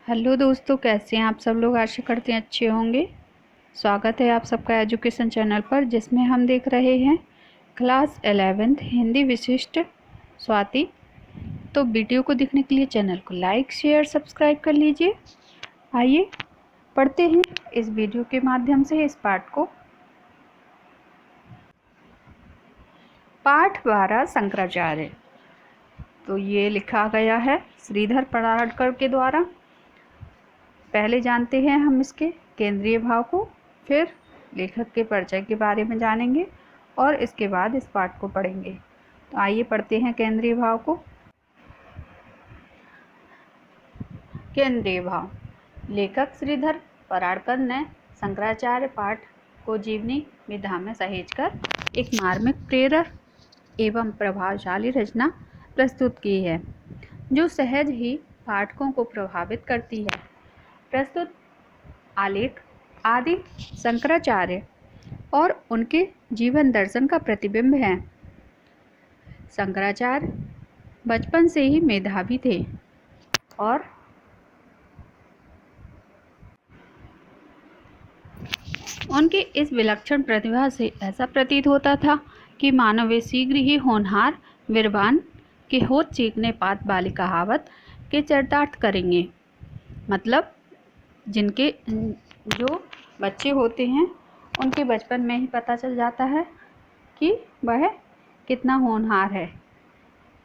Hello दोस्तों, कैसे हैं आप सब लोग। आशा करते हैं अच्छे होंगे। स्वागत है आप सबका एजुकेशन चैनल पर, जिसमें हम देख रहे हैं क्लास 11th हिंदी विशिष्ट स्वाति। तो वीडियो को देखने के लिए चैनल को लाइक शेयर सब्सक्राइब कर लीजिए। आइए पढ़ते हैं इस वीडियो के माध्यम से इस पाठ को। पाठ 12 शंकराचार्य। तो ये लिखा गया है श्रीधर पराड़कर के द्वारा। पहले जानते हैं हम इसके केंद्रीय भाव को, फिर लेखक के परिचय के बारे में जानेंगे और इसके बाद इस पाठ को पढ़ेंगे। तो आइए पढ़ते हैं केंद्रीय भाव को। केंद्रीय भाव। लेखक श्रीधर पराड़कर ने शंकराचार्य पाठ को जीवनी विधा में सहेजकर एक मार्मिक, प्रेरक एवं प्रभावशाली रचना प्रस्तुत की है, जो सहज ही पाठकों को प्रभावित करती है। प्रस्तुत आलेख आदि शंकराचार्य और उनके जीवन दर्शन का प्रतिबिंब है। शंकराचार्य बचपन से ही मेधावी थे और उनकी इस विलक्षण प्रतिभा से ऐसा प्रतीत होता था कि मानो वे शीघ्र ही होनहार वीरवान के होत चीखने पात वाली कहावत के चरितार्थ करेंगे। मतलब जिनके जो बच्चे होते हैं उनके बचपन में ही पता चल जाता है कि वह कितना होनहार है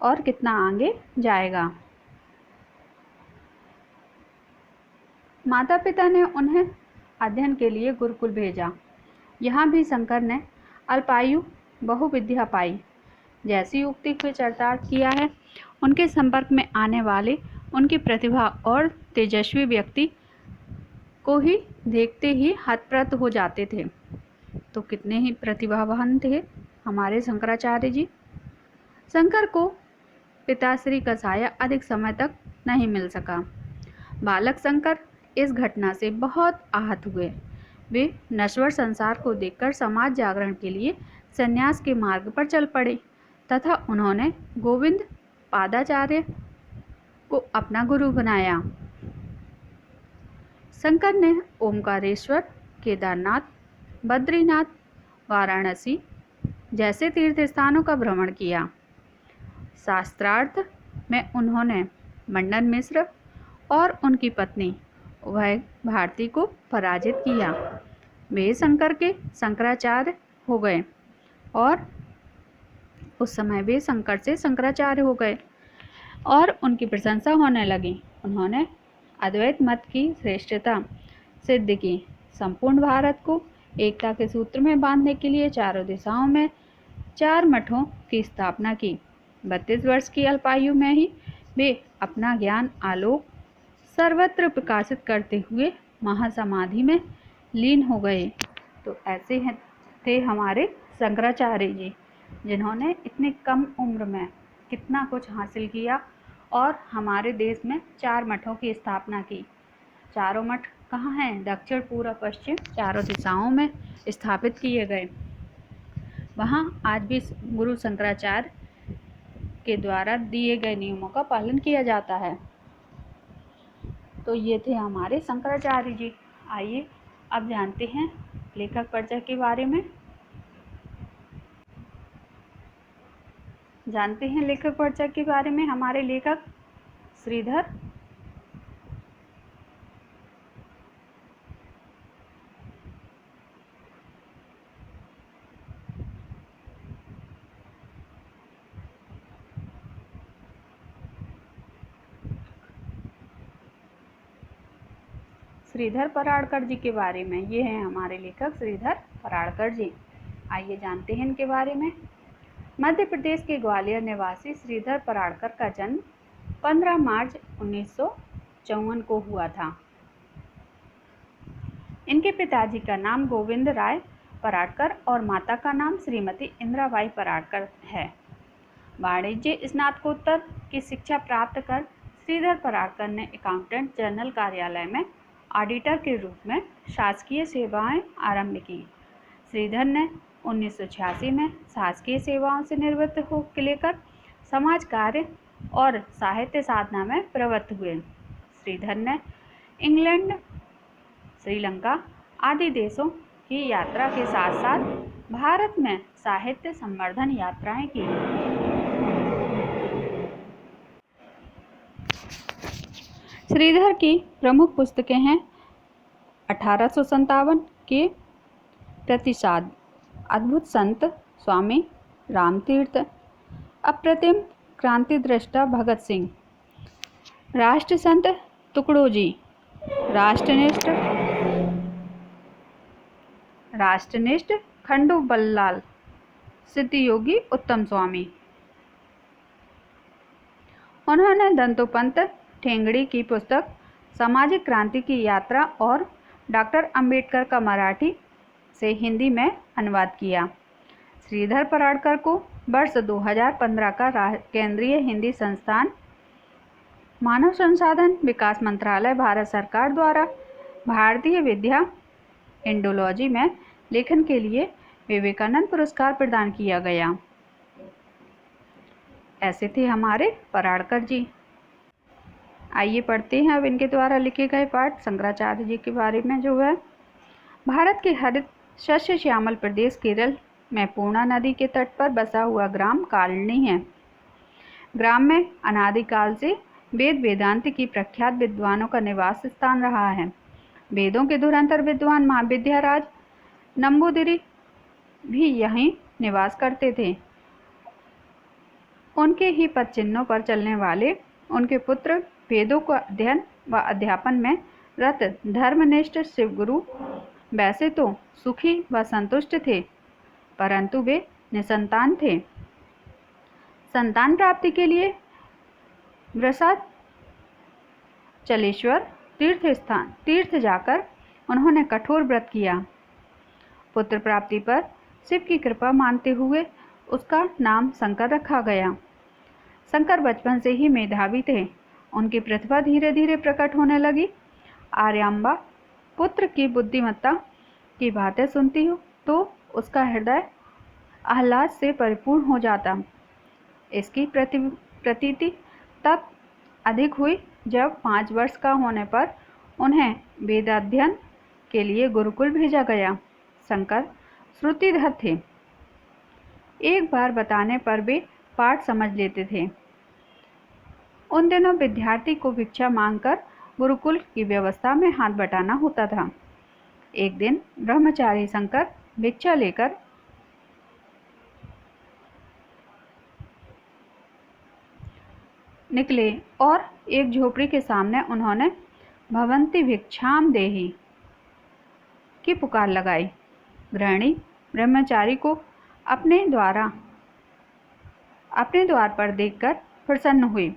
और कितना आगे जाएगा। माता पिता ने उन्हें अध्ययन के लिए गुरुकुल भेजा। यहाँ भी शंकर ने अल्पायु बहुविद्या पाई जैसी उक्ति को चरितार्थ किया है। उनके संपर्क में आने वाले उनकी प्रतिभा और तेजस्वी व्यक्ति को ही देखते ही हतप्रभ हो जाते थे। तो कितने ही प्रतिभावान थे हमारे शंकराचार्य जी। शंकर को पिताश्री का साया अधिक समय तक नहीं मिल सका। बालक शंकर इस घटना से बहुत आहत हुए। वे नश्वर संसार को देखकर समाज जागरण के लिए संन्यास के मार्ग पर चल पड़े तथा उन्होंने गोविंद पादाचार्य को अपना गुरु बनाया। शंकर ने ओमकारेश्वर, केदारनाथ, बद्रीनाथ, वाराणसी जैसे तीर्थ स्थानों का भ्रमण किया। शास्त्रार्थ में उन्होंने मंडन मिश्र और उनकी पत्नी वह भारती को पराजित किया। वे शंकर के शंकराचार्य हो गए और उस समय वे शंकर से शंकराचार्य हो गए और उनकी प्रशंसा होने लगी। उन्होंने अद्वैत मत की श्रेष्ठता सिद्ध की। संपूर्ण भारत को एकता के सूत्र में बांधने के लिए चारों दिशाओं में 4 मठों की स्थापना की। 32 वर्ष की अल्पायु में ही वे अपना ज्ञान आलोक सर्वत्र प्रकाशित करते हुए महासमाधि में लीन हो गए। तो ऐसे थे हमारे शंकराचार्य जी, जिन्होंने इतनी कम उम्र में कितना कुछ हासिल किया और हमारे देश में 4 मठों की स्थापना की। चारों मठ कहाँ हैं? दक्षिण, पूर्व, पश्चिम चारों दिशाओं में स्थापित किए गए। वहाँ आज भी गुरु शंकराचार्य के द्वारा दिए गए नियमों का पालन किया जाता है। तो ये थे हमारे शंकराचार्य जी। आइए अब जानते हैं लेखक परिचय के बारे में। जानते हैं लेखक परिचय के बारे में। हमारे लेखक श्रीधर पराड़कर जी के बारे में। ये हैं हमारे लेखक श्रीधर पराड़कर जी। आइए जानते हैं इनके बारे में। मध्य प्रदेश के ग्वालियर निवासी श्रीधर पराड़कर का जन्म 15 मार्च 1954 को हुआ था। इनके पिताजी का नाम गोविंद राय पराड़कर और माता का नाम श्रीमती इंदिराबाई पराड़कर है। वाणिज्य स्नातकोत्तर की शिक्षा प्राप्त कर श्रीधर पराड़कर ने अकाउंटेंट जनरल कार्यालय में ऑडिटर के रूप में शासकीय सेवाएं आरंभ की। श्रीधर ने 1986 में शासकीय सेवाओं से निवृत्त होकर लेकर समाज कार्य और साहित्य साधना में प्रवृत्त हुए। श्रीधर ने इंग्लैंड, श्रीलंका आदि देशों की यात्रा के साथ साथ भारत में साहित्य संवर्धन यात्राएं की। श्रीधर की प्रमुख पुस्तकें हैं 1857 के प्रतिसाद, अद्भुत संत स्वामी रामतीर्थ, अप्रतिम क्रांति दृष्टा भगत सिंह, राष्ट्र संत तुकडोजी, राष्ट्रनिष्ठ खंडू बल्लाल, सिद्धियोगी उत्तम स्वामी। उन्होंने दंतोपंत ठेंगड़ी की पुस्तक सामाजिक क्रांति की यात्रा और डॉक्टर अंबेडकर का मराठी से हिंदी में अनुवाद किया। श्रीधर पराड़कर को वर्ष 2015 का केंद्रीय हिंदी संस्थान, मानव संसाधन विकास मंत्रालय, भारत सरकार द्वारा भारतीय विद्या इंडोलॉजी में लेखन के लिए विवेकानंद पुरस्कार प्रदान किया गया। ऐसे थे हमारे पराड़कर जी। आइए पढ़ते हैं अब इनके द्वारा लिखे गए पाठ शंकराचार्य जी के बारे में। जो है, भारत के हरित शस्य श्यामल प्रदेश केरल में पूर्णा नदी के तट पर बसा हुआ ग्राम कालनी है। ग्राम में अनादिकाल से वेद वेदांत की प्रख्यात विद्वानों का निवास स्थान रहा है। वेदों के धुरंधर विद्वान महाविद्याराज नंबूदिरी भी यहीं निवास करते थे। उनके ही पद चिन्हों पर चलने वाले उनके पुत्र वेदों का अध्ययन व अध्यापन में रत धर्मनिष्ठ शिवगुरु वैसे तो सुखी व संतुष्ट थे, परंतु वे निसंतान थे। संतान प्राप्ति के लिए वृषाचलेश्वर तीर्थ जाकर उन्होंने कठोर व्रत किया। पुत्र प्राप्ति पर शिव की कृपा मानते हुए उसका नाम शंकर रखा गया। शंकर बचपन से ही मेधावी थे। उनकी प्रतिभा धीरे धीरे प्रकट होने लगी। आर्यांबा पुत्र की बुद्धिमत्ता की बातें सुनती हो तो उसका हृदय आह्लाद से परिपूर्ण हो जाता। इसकी प्रतीति तब अधिक हुई जब 5 वर्ष का होने पर उन्हें वेदाध्ययन के लिए गुरुकुल भेजा गया। शंकर श्रुतिधर थे। एक बार बताने पर वे पाठ समझ लेते थे। उन दिनों विद्यार्थी को भिक्षा मांगकर गुरुकुल की व्यवस्था में हाथ बटाना होता था। एक दिन ब्रह्मचारी शंकर भिक्षा लेकर निकले और एक झोपड़ी के सामने उन्होंने भवन्ति भिक्षाम देहि की पुकार लगाई। गृहिणी ब्रह्मचारी को अपने द्वार पर देखकर प्रसन्न हुई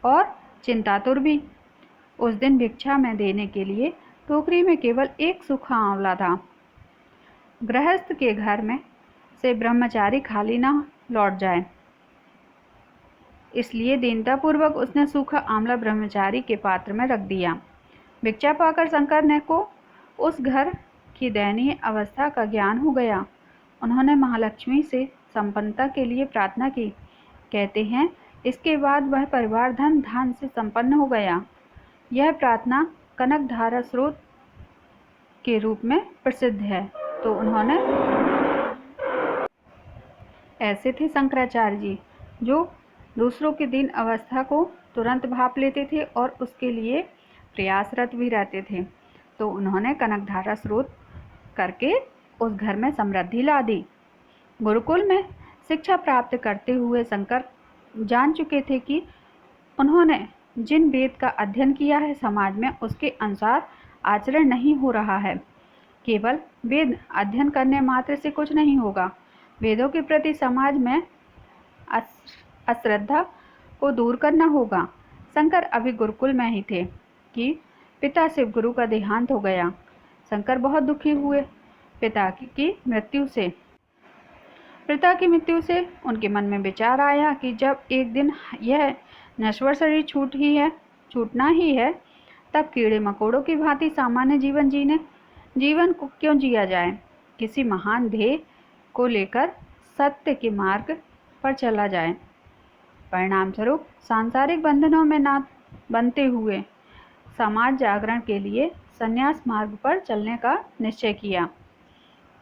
और चिंतातुर भी। उस दिन भिक्षा में देने के लिए टोकरी में केवल एक सूखा आंवला था। गृहस्थ के घर में से ब्रह्मचारी खाली न लौट जाए, इसलिए दीनतापूर्वक उसने सूखा आंवला ब्रह्मचारी के पात्र में रख दिया। भिक्षा पाकर शंकर को उस घर की दयनीय अवस्था का ज्ञान हो गया। उन्होंने महालक्ष्मी से संपन्नता के लिए प्रार्थना की। कहते हैं इसके बाद वह परिवार धन धान से संपन्न हो गया। यह प्रार्थना कनक धारा स्रोत के रूप में प्रसिद्ध है। तो उन्होंने ऐसे थे शंकराचार्य जी, जो दूसरों की दीन अवस्था को तुरंत भाप लेते थे और उसके लिए प्रयासरत भी रहते थे। तो उन्होंने कनक धारा स्रोत करके उस घर में समृद्धि ला दी। गुरुकुल में शिक्षा प्राप्त करते हुए शंकर जान चुके थे कि उन्होंने जिन वेद का अध्ययन किया है समाज में उसके अनुसार आचरण नहीं हो रहा है। केवल वेद अध्ययन करने मात्र से कुछ नहीं होगा। वेदों के प्रति समाज में अश्रद्धा को दूर करना होगा। शंकर अभी गुरुकुल में ही थे कि पिता शिवगुरु का देहांत हो गया। शंकर बहुत दुखी हुए। पिता की मृत्यु से उनके मन में विचार आया कि जब एक दिन यह नश्वर शरीर छूटना ही है, तब कीड़े मकोड़ों की भांति सामान्य जीवन को क्यों जिया जाए। किसी महान ध्येय को लेकर सत्य के मार्ग पर चला जाए। परिणाम स्वरूप सांसारिक बंधनों में ना बनते हुए समाज जागरण के लिए संन्यास मार्ग पर चलने का निश्चय किया।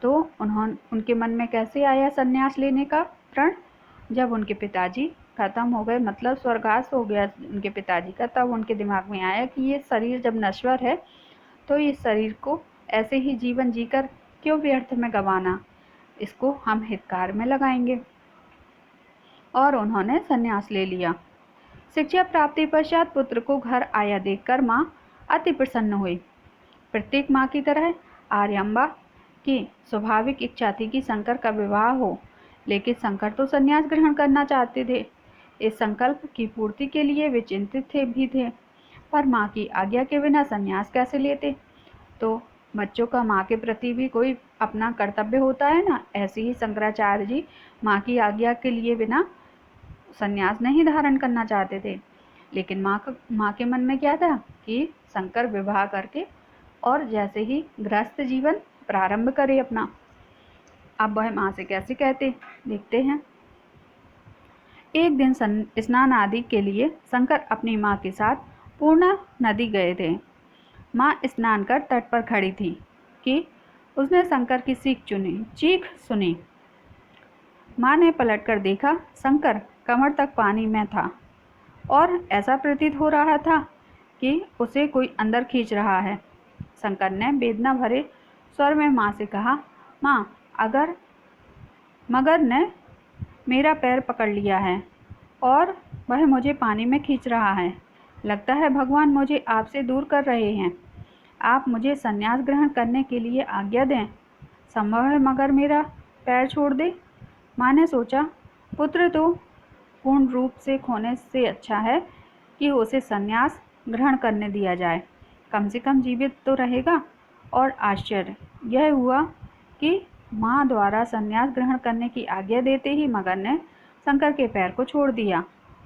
तो उनके मन में कैसे आया संन्यास लेने का प्रण? जब उनके पिताजी खत्म हो गए, मतलब स्वर्गवास हो गया उनके पिताजी का, तब उनके दिमाग में आया कि ये शरीर जब नश्वर है तो इस शरीर को ऐसे ही जीवन जीकर क्यों व्यर्थ में गंवाना, इसको हम हितकार में लगाएंगे। और उन्होंने संन्यास ले लिया। शिक्षा प्राप्ति पश्चात पुत्र को घर आया देखकर माँ अति प्रसन्न हुई। प्रत्येक माँ की तरह आर्यम्बा की स्वाभाविक इच्छा थी कि शंकर का विवाह हो, लेकिन शंकर तो संन्यास ग्रहण करना चाहते थे। इस संकल्प की पूर्ति के लिए वे चिंतित थे, पर माँ की आज्ञा के बिना संन्यास कैसे लेते? तो बच्चों का माँ के प्रति भी कोई अपना कर्तव्य होता है ना। ऐसे ही शंकराचार्य जी माँ की आज्ञा के लिए बिना संन्यास नहीं धारण करना चाहते थे, लेकिन माँ के मन में क्या था कि शंकर विवाह करके और जैसे ही गृहस्थ जीवन प्रारंभ करे अपना। अब वह माँ से कैसे कहते, देखते हैं। एक दिन स्नान आदि के लिए शंकर अपनी माँ के साथ पूर्णा नदी गए थे। माँ स्नान कर तट पर खड़ी थी कि उसने शंकर की चीख सुनी। माँ ने पलटकर देखा, शंकर कमर तक पानी में था और ऐसा प्रतीत हो रहा था कि उसे कोई अंदर खींच रहा है। शंकर ने वेदना भरे स्वर में माँ से कहा, माँ, अगर मगर ने मेरा पैर पकड़ लिया है और वह मुझे पानी में खींच रहा है। लगता है भगवान मुझे आपसे दूर कर रहे हैं। आप मुझे संन्यास ग्रहण करने के लिए आज्ञा दें। संभव है मगर मेरा पैर छोड़ दे। माँ ने सोचा, पुत्र तो पूर्ण रूप से खोने से अच्छा है कि उसे संन्यास ग्रहण करने दिया जाए, कम से कम जीवित तो रहेगा। और आश्चर्य यह हुआ कि माँ द्वारा संन्यास ग्रहण करने की आज्ञा देते ही मगर ने शंकर के पैर को छोड़ दिया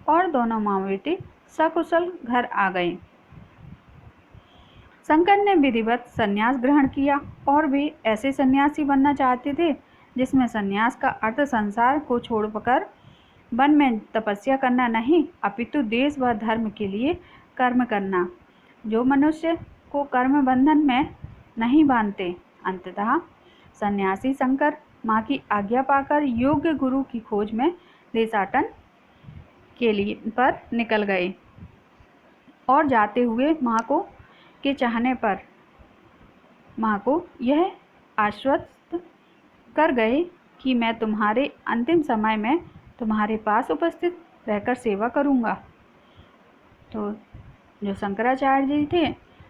और दोनों माँ बेटी सकुशल घर आ गए। शंकर ने विधिवत संन्यास ग्रहण किया और वे ऐसे सन्यासी बनना चाहते थे जिसमें संन्यास का अर्थ संसार को छोड़कर वन में तपस्या करना नहीं, अपितु देश व धर्म के लिए कर्म करना, जो मनुष्य को कर्म बंधन में नहीं बांधते। अंततः सन्यासी शंकर माँ की आज्ञा पाकर योग्य गुरु की खोज में देशाटन के लिए पर निकल गए और जाते हुए माँ को के चाहने पर माँ को यह आश्वस्त कर गए कि मैं तुम्हारे अंतिम समय में तुम्हारे पास उपस्थित रहकर सेवा करूँगा। तो जो शंकराचार्य जी थे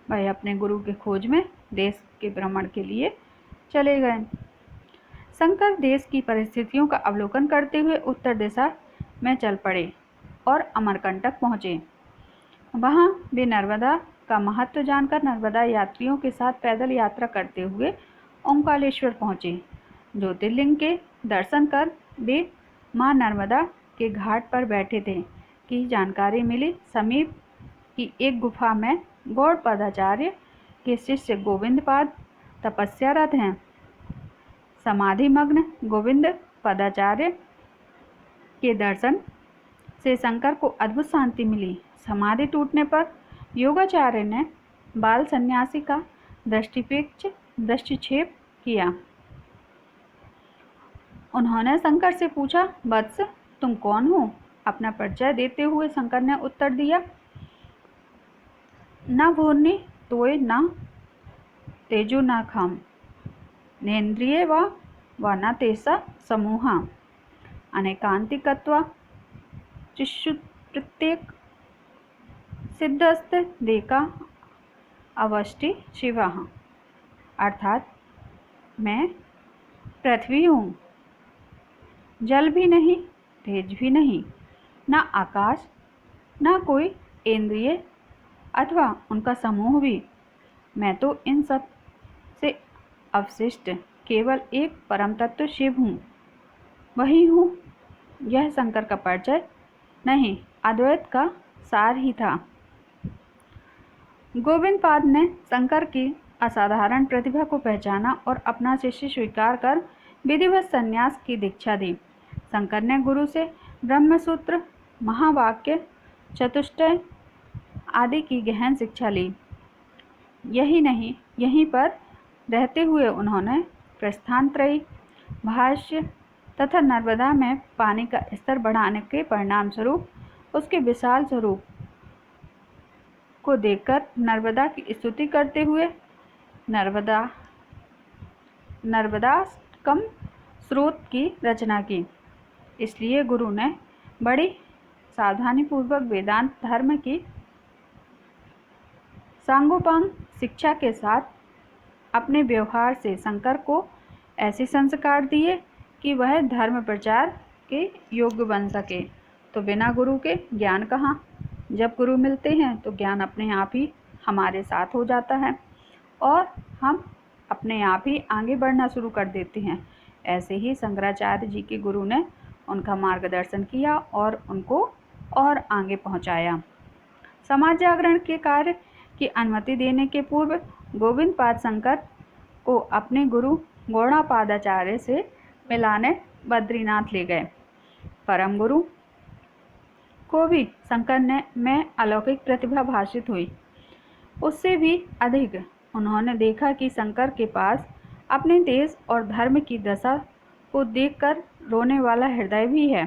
वह अपने गुरु के खोज में देश के भ्रमण के लिए चले गए। शंकर देश की परिस्थितियों का अवलोकन करते हुए उत्तर दिशा में चल पड़े और अमरकंटक पहुँचे। वहाँ वे नर्मदा का महत्व जानकर नर्मदा यात्रियों के साथ पैदल यात्रा करते हुए ओंकारेश्वर पहुँचे। ज्योतिर्लिंग के दर्शन कर वे माँ नर्मदा के घाट पर बैठे थे कि जानकारी मिली समीप की एक गुफा में गौड़पदाचार्य के शिष्य गोविंदपाद तपस्यारत हैं। समाधिमग्न गोविंद पदाचार्य के दर्शन से शंकर को अद्भुत शांति मिली। समाधि टूटने पर योगाचार्य ने बाल सन्यासी का दृष्टिक्षेप किया। उन्होंने शंकर से पूछा, वत्स, तुम कौन हो? अपना परिचय देते हुए शंकर ने उत्तर दिया, न भूर्नि तोय न तेजो न खम, नेन्द्रिय व न तेसा समूहा, अनेकांतिकत्वा चिशु प्रत्येक सिद्धस्त देका अवष्टि शिवा। अर्थात मैं पृथ्वी हूँ, जल भी नहीं, तेज भी नहीं, न आकाश, न कोई इंद्रिय अथवा उनका समूह भी। मैं तो इन सब से अवशिष्ट केवल एक परम तत्व शिव हूँ, वही हूँ। यह शंकर का परिचय नहीं, अद्वैत का सार ही था। गोविंदपाद ने शंकर की असाधारण प्रतिभा को पहचाना और अपना शिष्य स्वीकार कर विधिवत संन्यास की दीक्षा दी। शंकर ने गुरु से ब्रह्मसूत्र, महावाक्य, चतुष्टय आदि की गहन शिक्षा ली। यही नहीं, यहीं पर रहते हुए उन्होंने प्रस्थानत्रयी, भाष्य तथा नर्मदा में पानी का स्तर बढ़ाने के परिणाम स्वरूप उसके विशाल स्वरूप को देखकर नर्मदा की स्तुति करते हुए नर्मदाष्टकम स्रोत की रचना की। इसलिए गुरु ने बड़ी सावधानीपूर्वक वेदांत धर्म की सांगोपांग शिक्षा के साथ अपने व्यवहार से शंकर को ऐसे संस्कार दिए कि वह धर्म प्रचार के योग्य बन सके। तो बिना गुरु के ज्ञान कहाँ? जब गुरु मिलते हैं तो ज्ञान अपने आप ही हमारे साथ हो जाता है और हम अपने आप ही आगे बढ़ना शुरू कर देते हैं। ऐसे ही शंकराचार्य जी के गुरु ने उनका मार्गदर्शन किया और उनको और आगे पहुंचाया। समाज जागरण के कार्य की अनुमति देने के पूर्व गोविंद पाद शंकर को अपने गुरु गौड़ापादाचार्य से मिलाने बद्रीनाथ ले गए। परम गुरु को भी शंकर में अलौकिक प्रतिभा भाषित हुई। उससे भी अधिक उन्होंने देखा कि शंकर के पास अपने देश और धर्म की दशा को देखकर रोने वाला हृदय भी है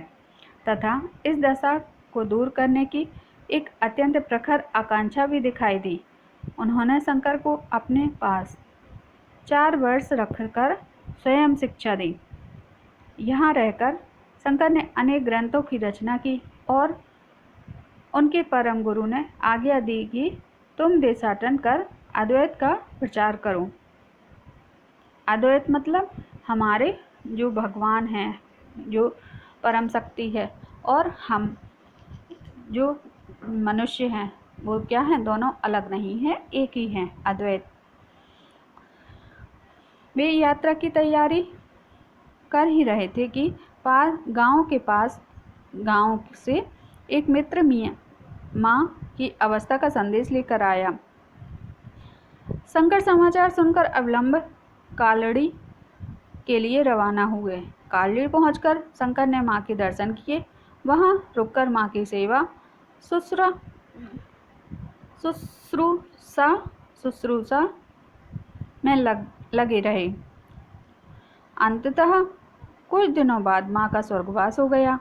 तथा इस दशा को दूर करने की एक अत्यंत प्रखर आकांक्षा भी दिखाई दी। उन्होंने शंकर को अपने पास 4 वर्ष रखकर स्वयं शिक्षा दी। यहाँ रहकर शंकर ने अनेक ग्रंथों की रचना की और उनके परम गुरु ने आज्ञा दी कि तुम देशाटन कर अद्वैत का प्रचार करो। अद्वैत मतलब हमारे जो भगवान हैं, जो परम शक्ति है, और हम जो मनुष्य हैं वो क्या हैं? दोनों अलग नहीं हैं, एक ही हैं, अद्वैत। वे यात्रा की तैयारी कर ही रहे थे कि गांव से एक मित्र माँ की अवस्था का संदेश लेकर आया। शंकर समाचार सुनकर अविलंब कालड़ी के लिए रवाना हुए। कालड़ी पहुंचकर शंकर ने माँ के दर्शन किए। वहां रुककर माँ की सेवा शुश्रूषा में लगे रहे। अंततः कुछ दिनों बाद माँ का स्वर्गवास हो गया।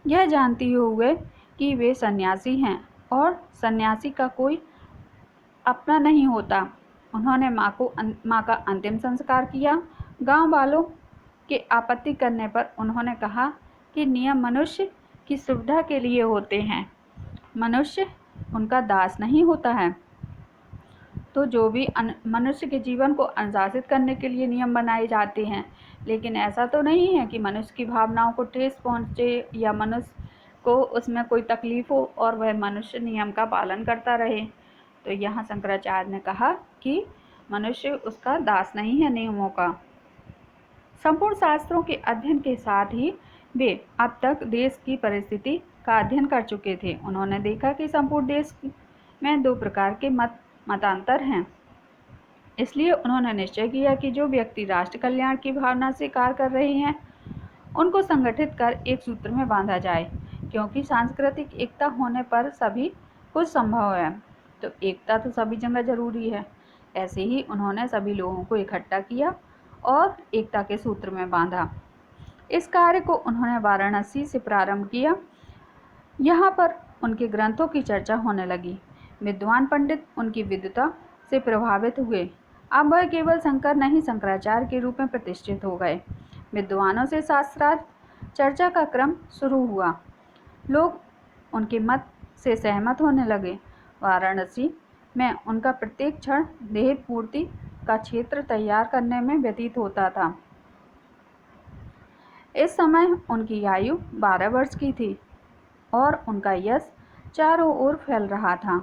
यह जानते हुए कि वे सन्यासी हैं और सन्यासी का कोई अपना नहीं होता, उन्होंने माँ का अंतिम संस्कार किया। गांव वालों के आपत्ति करने पर उन्होंने कहा कि नियम मनुष्य की सुविधा के लिए होते हैं, मनुष्य उनका दास नहीं होता है। तो जो भी मनुष्य के जीवन को अनुशासित करने के लिए नियम बनाए जाते हैं, लेकिन ऐसा तो नहीं है कि मनुष्य की भावनाओं को ठेस पहुँचे या मनुष्य को उसमें कोई तकलीफ हो और वह मनुष्य नियम का पालन करता रहे। तो यहाँ शंकराचार्य ने कहा कि मनुष्य उसका दास नहीं है नियमों का। संपूर्ण शास्त्रों के अध्ययन के साथ ही वे अब तक देश की परिस्थिति का अध्ययन कर चुके थे। उन्होंने देखा कि संपूर्ण देश में 2 प्रकार के मतांतर हैं। इसलिए उन्होंने निश्चय किया कि जो व्यक्ति राष्ट्र कल्याण की भावना से कार्य कर रहे हैं उनको संगठित कर एक सूत्र में बांधा जाए, क्योंकि सांस्कृतिक एकता होने पर सभी कुछ संभव है। तो एकता तो सभी जगह जरूरी है। ऐसे ही उन्होंने सभी लोगों को इकट्ठा किया और एकता के सूत्र में बांधा। इस कार्य को उन्होंने वाराणसी से प्रारंभ किया। यहाँ पर उनके ग्रंथों की चर्चा होने लगी। विद्वान पंडित उनकी विद्वता से प्रभावित हुए। अब वह केवल शंकर नहीं, शंकराचार्य के रूप में प्रतिष्ठित हो गए। विद्वानों से शास्त्रार्थ चर्चा का क्रम शुरू हुआ। लोग उनके मत से सहमत होने लगे। वाराणसी में उनका प्रत्येक क्षण देह पूर्ति का क्षेत्र तैयार करने में व्यतीत होता था। इस समय उनकी आयु 12 वर्ष की थी और उनका यश चारों ओर फैल रहा था।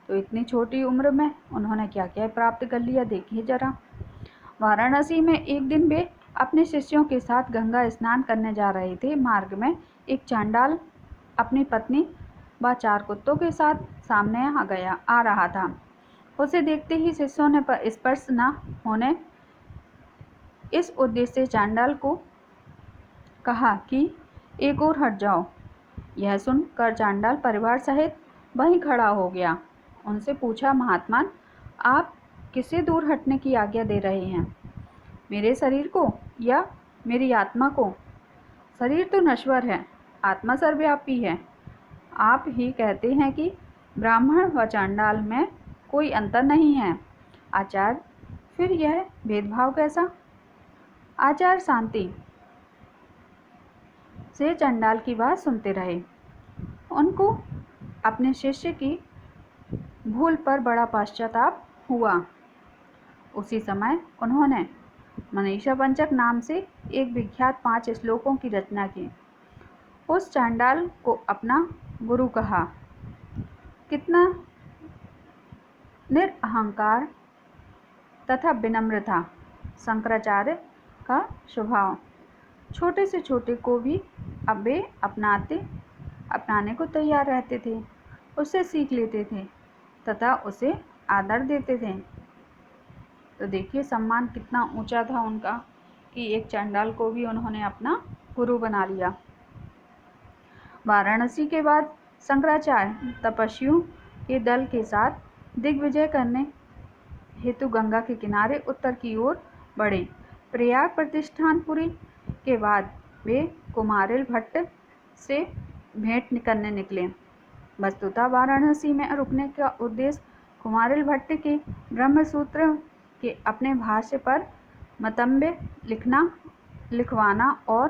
तो इतनी छोटी उम्र में उन्होंने क्या क्या प्राप्त कर लिया, देखिए जरा। वाराणसी में एक दिन वे अपने शिष्यों के साथ गंगा स्नान करने जा रहे थे। मार्ग में एक चांडाल अपनी पत्नी व 4 कुत्तों के साथ सामने आ रहा था। उसे देखते ही शिष्यों ने स्पर्श न होने इस उद्देश्य से चांडाल को कहा कि एक और हट जाओ। यह सुनकर चांडाल परिवार सहित वहीं खड़ा हो गया। उनसे पूछा, महात्मान, आप किसे दूर हटने की आज्ञा दे रहे हैं, मेरे शरीर को या मेरी आत्मा को? शरीर तो नश्वर है, आत्मा सर्वव्यापी है। आप ही कहते हैं कि ब्राह्मण व चांडाल में कोई अंतर नहीं है। आचार्य, फिर यह भेदभाव कैसा? आचार्य शांति से चंडाल की बात सुनते रहे। उनको अपने शिष्य की भूल पर बड़ा पश्चाताप हुआ। उसी समय उन्होंने मनीषा पंचक नाम से एक विख्यात 5 श्लोकों की रचना की। उस चांडाल को अपना गुरु कहा। कितना निरअहंकार तथा विनम्र था शंकराचार्य का स्वभाव। छोटे से छोटे को भी अब वे अपनाने को तैयार रहते थे, उससे सीख लेते थे तथा उसे आदर देते थे। तो देखिए सम्मान कितना ऊंचा था उनका कि एक चांडाल को भी उन्होंने अपना गुरु बना लिया। वाराणसी के बाद शंकराचार्य तपस्वियों के दल के साथ दिग्विजय करने हेतु गंगा के किनारे उत्तर की ओर बढ़े। प्रयाग प्रतिष्ठानपुरी के बाद वे कुमारिल भट्ट से भेंट करने निकले। वस्तुतः वाराणसी में रुकने का उद्देश्य कुमारिल भट्ट के ब्रह्मसूत्र के अपने भाष्य पर मतंब्य लिखवाना और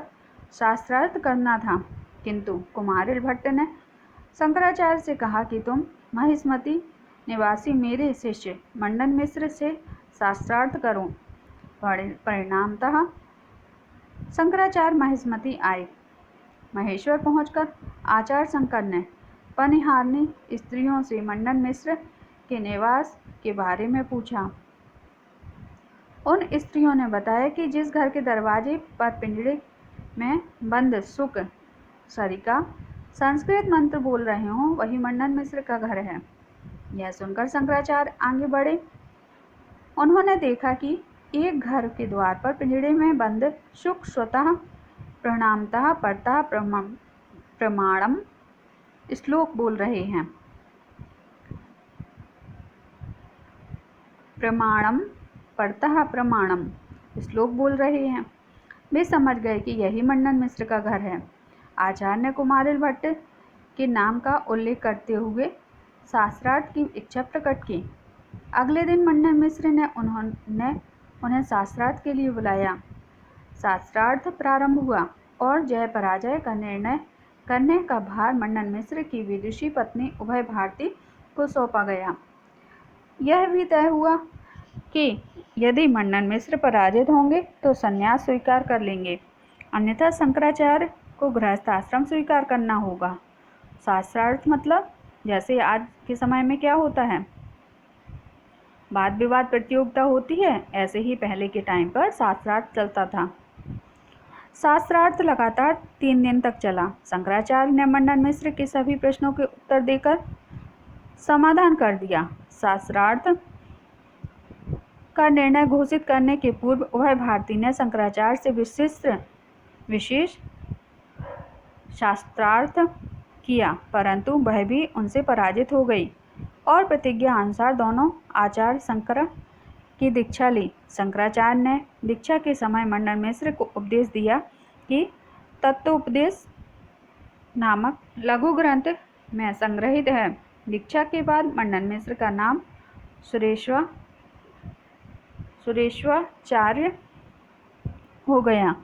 शास्त्रार्थ करना था, किंतु कुमारिल भट्ट ने शंकराचार्य से कहा कि तुम महिष्मति निवासी मेरे शिष्य मंडन मिश्र से शास्त्रार्थ करो। परिणामतः शंकराचार्य महिष्मति आए। महेश्वर पहुंचकर आचार्य शंकर ने पनिहारनी स्त्रियों से मंडन मिश्र के निवास के बारे में पूछा। उन स्त्रियों ने बताया कि जिस घर के दरवाजे पर पिंजड़े में बंद सुक सरिका संस्कृत मंत्र बोल रहे हों, वही मंडन मिश्र का घर है। यह सुनकर शंकराचार्य आगे बढ़े। उन्होंने देखा कि एक घर के द्वार पर पिंजड़े में बंद शुक स्वतः प्रणामतः परतः प्रमाणम श्लोक बोल रहे हैं। प्रमाणम परतः प्रमाणम श्लोक बोल रहे हैं। वे समझ गए कि यही मंडन मिश्र का घर है। आचार्य ने कुमारिल भट्ट के नाम का उल्लेख करते हुए शास्त्रार्थ की इच्छा प्रकट की। अगले दिन मंडन मिश्र ने उन्हें शास्त्रार्थ के लिए बुलाया। शास्त्रार्थ प्रारंभ हुआ और जय पराजय का निर्णय करने का भार मंडन मिश्र की विदुषी पत्नी उभय भारती को सौंपा गया। यह भी तय हुआ कि यदि मंडन मिश्र पराजित होंगे तो संन्यास स्वीकार कर लेंगे, अन्यथा शंकराचार्य को गृहस्थ आश्रम स्वीकार करना होगा। शास्त्रार्थ मतलब जैसे आज के समय में क्या होता है, वाद विवाद प्रतियोगिता होती है, ऐसे ही पहले के टाइम पर शास्त्रार्थ चलता था। शास्त्रार्थ लगातार 3 दिन तक चला। शंकराचार्य ने मंडन मिश्र के सभी प्रश्नों के उत्तर देकर समाधान कर दिया। शास्त्रार्थ का निर्णय घोषित करने के पूर्व उभय भारती ने शंकराचार्य से विशेष शास्त्रार्थ किया, परंतु वह भी उनसे पराजित हो गई और प्रतिज्ञा अनुसार दोनों आचार्य शंकर की दीक्षा ली। शंकराचार्य ने दीक्षा के समय मंडन मिश्र को उपदेश दिया कि तत्वोपदेश नामक लघु ग्रंथ में संग्रहित है। दीक्षा के बाद मंडन मिश्र का नाम सुरेश्वाचार्य हो गया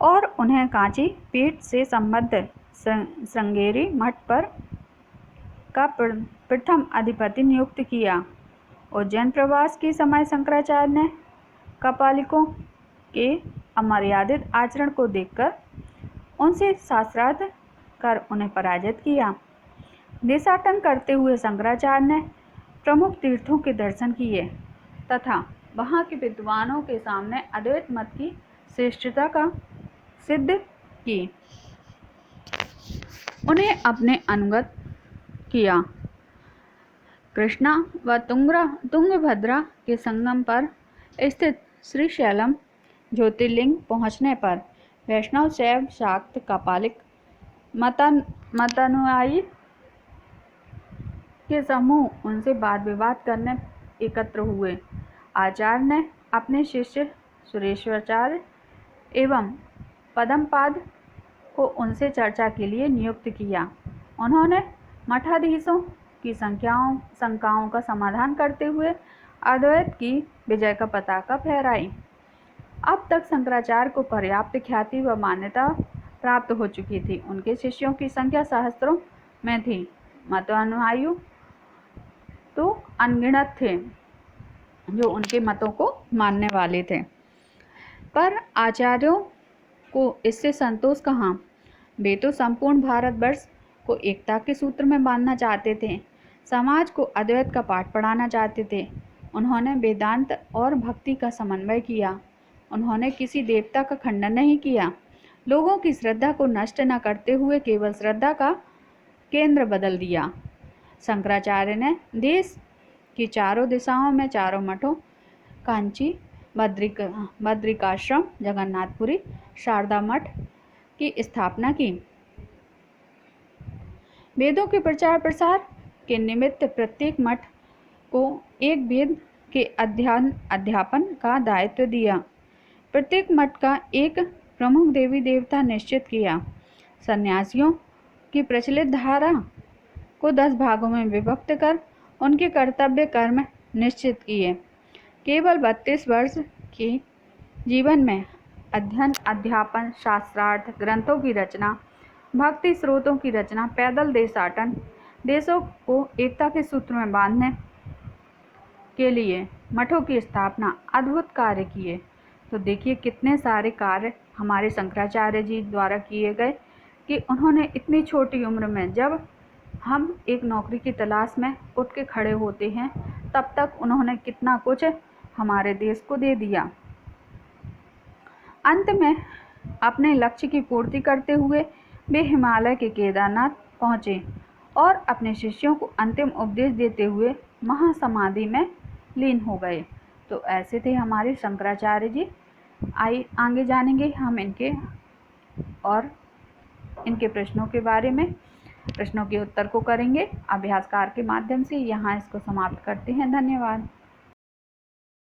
और उन्हें कांची पीठ से संबद्ध श्रृंगेरी मठ पर का प्रथम अधिपति नियुक्त किया। उज्जैन प्रवास के समय शंकराचार्य ने कपालिकों के अमर्यादित आचरण को देखकर उनसे शास्त्रार्थ कर उन्हें पराजित किया। देशाटन करते हुए शंकराचार्य ने प्रमुख तीर्थों के दर्शन किए तथा वहाँ के विद्वानों के सामने अद्वैत मत की श्रेष्ठता का सिद्ध की, उन्हें अपने अनुगत किया। कृष्णा व तुंगभद्रा के संगम पर स्थित श्रीशैलम ज्योतिर्लिंग पहुँचने पर वैष्णव शैव शाक्त कपालिक मतानुयायी के समूह उनसे वाद विवाद करने एकत्र हुए। आचार्य ने अपने शिष्य सुरेश्वराचार्य एवं पद्मपाद को उनसे चर्चा के लिए नियुक्त किया। उन्होंने मठाधीशों की शंकाओं का समाधान करते हुए अद्वैत की विजय का पताका फहराई। अब तक शंकराचार्य को पर्याप्त ख्याति व मान्यता प्राप्त हो चुकी थी। उनके शिष्यों की संख्या सहस्त्रों में थी। मतानुयायी तो अनगिनत थे जो उनके मतों को मानने वाले थे। पर आचार्यों को इससे संतोष कहाँ। वे तो संपूर्ण भारतवर्ष को एकता के सूत्र में बांधना चाहते थे, समाज को अद्वैत का पाठ पढ़ाना चाहते थे। उन्होंने वेदांत और भक्ति का समन्वय किया। उन्होंने किसी देवता का खंडन नहीं किया। लोगों की श्रद्धा को नष्ट न करते हुए केवल श्रद्धा का केंद्र बदल दिया। शंकराचार्य ने देश की चारों दिशाओं में चारों मठों कांची, बद्रिकाश्रम, जगन्नाथपुरी, शारदा मठ की स्थापना की। वेदों के प्रचार प्रसार के निमित्त प्रत्येक मठ को एक वेद के अध्यापन का दायित्व दिया। प्रत्येक मठ का एक प्रमुख देवी देवता निश्चित किया। सन्यासियों की प्रचलित धारा को 10 भागों में विभक्त कर उनके कर्तव्य कर्म निश्चित किए। केवल 32 वर्ष के जीवन में अध्ययन, अध्यापन, शास्त्रार्थ ग्रंथों की रचना, भक्ति स्रोतों की रचना, पैदल देशाटन, देशों को एकता के सूत्र में बांधने के लिए मठों की स्थापना, अद्भुत कार्य किए। तो देखिए कितने सारे कार्य हमारे शंकराचार्य जी द्वारा किए गए कि उन्होंने इतनी छोटी उम्र में, जब हम एक नौकरी की तलाश में उठ के खड़े होते हैं, तब तक उन्होंने कितना कुछ हमारे देश को दे दिया। अंत में अपने लक्ष्य की पूर्ति करते हुए वे हिमालय के केदारनाथ पहुँचे और अपने शिष्यों को अंतिम उपदेश देते हुए महासमाधि में लीन हो गए। तो ऐसे थे हमारे शंकराचार्य जी। आगे जानेंगे हम इनके और इनके प्रश्नों के बारे में। प्रश्नों के उत्तर को करेंगे अभ्यास कार्य के माध्यम से। यहाँ इसको समाप्त करते हैं। धन्यवाद।